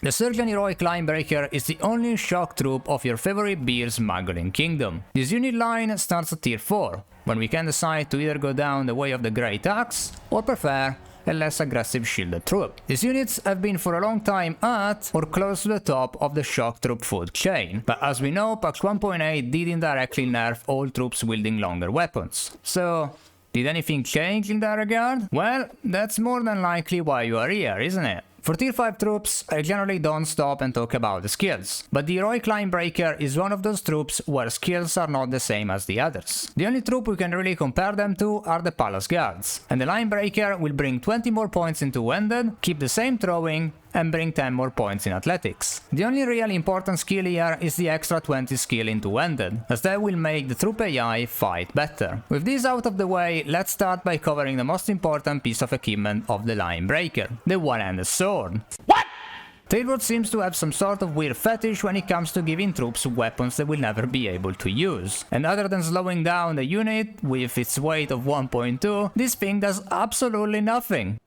The Sturgian Heroic Linebreaker is the only shock troop of your favorite beer's smuggling kingdom. This unit line starts at tier 4, when we can decide to either go down the way of the Great Axe or prefer a less aggressive shielded troop. These units have been for a long time at or close to the top of the shock troop food chain, but as we know, patch 1.8 did indirectly nerf all troops wielding longer weapons. So, did anything change in that regard? Well, that's more than likely why you are here, isn't it? For tier 5 troops, I generally don't stop and talk about the skills, but the Heroic Linebreaker is one of those troops where skills are not the same as the others. The only troop we can really compare them to are the Palace Guards, and the Linebreaker will bring 20 more points into Wended, keep the same throwing, and bring 10 more points in athletics. The only really important skill here is the extra 20 skill into Wended, as that will make the troop AI fight better. With this out of the way, let's start by covering the most important piece of equipment of the Linebreaker, the one-handed sword. What? Tailward seems to have some sort of weird fetish when it comes to giving troops weapons they will never be able to use. And other than slowing down the unit with its weight of 1.2, this thing does absolutely nothing.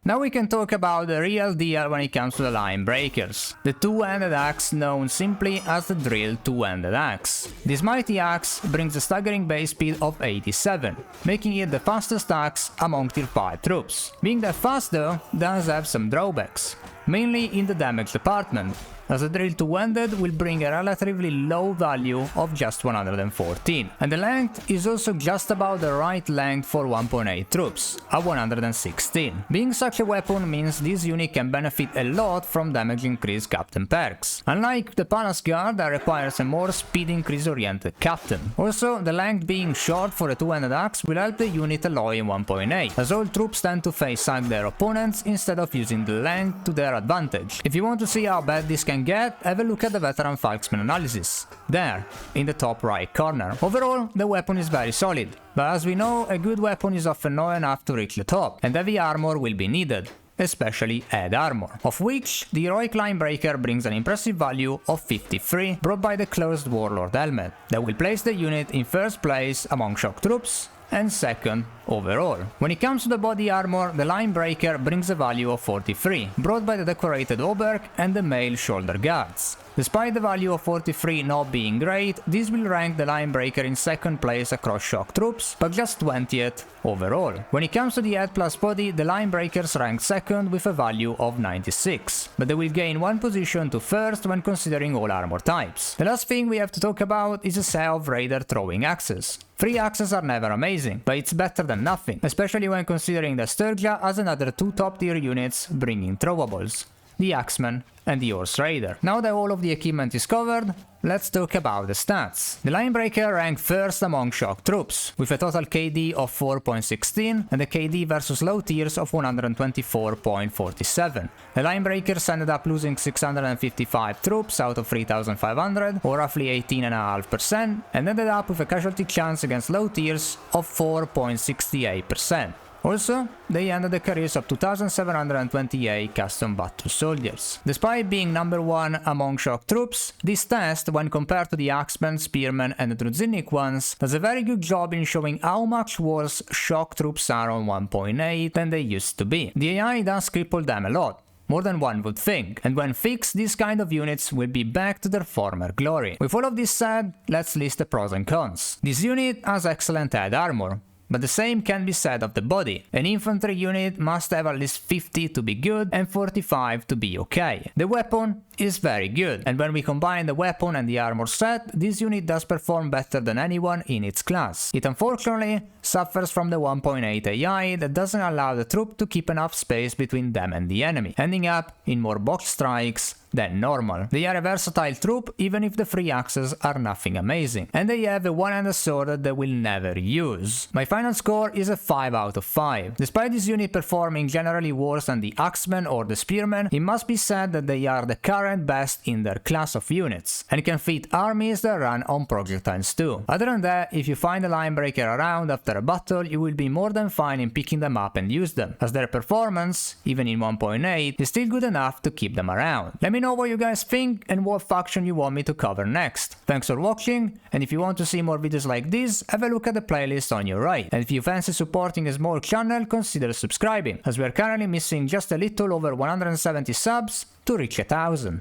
Now we can talk about the real deal when it comes to the Linebreakers. The two-handed axe known simply as the Drill Two-Handed Axe. This mighty axe brings a staggering base speed of 87, making it the fastest axe among tier 5 troops. Being that fast though, does have some drawbacks, mainly in the damage department, as the Drill Two-Handed will bring a relatively low value of just 114, and the length is also just about the right length for 1.8 troops, at 116. Being such a weapon means this unit can benefit a lot from damage increase captain perks, unlike the Palace Guard that requires a more speed increase oriented captain. Also, the length being short for a two-handed axe will help the unit alloy in 1.8, as all troops tend to face hug their opponents instead of using the length to their advantage. If you want to see how bad this can get, have a look at the veteran Falksman analysis, there, in the top right corner. Overall, the weapon is very solid, but as we know, a good weapon is often not enough to reach the top, and heavy armor will be needed, especially head armor, of which the Heroic Linebreaker brings an impressive value of 53, brought by the closed Warlord helmet, that will place the unit in first place among shock troops, and second overall. When it comes to the body armor, the Linebreaker brings a value of 43, brought by the decorated hauberk and the mail shoulder guards. Despite the value of 43 not being great, this will rank the Linebreaker in second place across shock troops, but just 20th overall. When it comes to the head plus body, the Linebreakers rank second with a value of 96, but they will gain one position to first when considering all armor types. The last thing we have to talk about is a set of Raider throwing axes. 3 axes are never amazing, but it's better than nothing, especially when considering that Sturgia has another 2 top tier units bringing throwables, the Axeman and the Horse Raider. Now that all of the equipment is covered, let's talk about the stats. The Linebreaker ranked first among shock troops, with a total KD of 4.16 and a KD versus low tiers of 124.47. The Linebreakers ended up losing 655 troops out of 3,500, or roughly 18.5%, and ended up with a casualty chance against low tiers of 4.68%. Also, they ended the careers of 2,728 custom battle soldiers. Despite being number 1 among shock troops, this test, when compared to the Axemen, Spearmen and the Druzinic ones, does a very good job in showing how much worse shock troops are on 1.8 than they used to be. The AI does cripple them a lot, more than one would think, and when fixed, these kind of units will be back to their former glory. With all of this said, let's list the pros and cons. This unit has excellent head armor, but the same can be said of the body. An infantry unit must have at least 50 to be good and 45 to be okay. The weapon is very good, and when we combine the weapon and the armor set, this unit does perform better than anyone in its class. It unfortunately suffers from the 1.8 AI that doesn't allow the troop to keep enough space between them and the enemy, ending up in more box strikes than normal. They are a versatile troop even if the 3 axes are nothing amazing, and they have a one-handed sword that they will never use. My final score is a 5 out of 5. Despite this unit performing generally worse than the Axemen or the Spearmen, it must be said that they are the current current best in their class of units, and can fit armies that run on projectiles too. Other than that, if you find a Linebreaker around after a battle, you will be more than fine in picking them up and use them, as their performance, even in 1.8, is still good enough to keep them around. Let me know what you guys think and what faction you want me to cover next. Thanks for watching, and if you want to see more videos like this, have a look at the playlist on your right. And if you fancy supporting a small channel, consider subscribing, as we are currently missing just a little over 170 subs to reach 1000.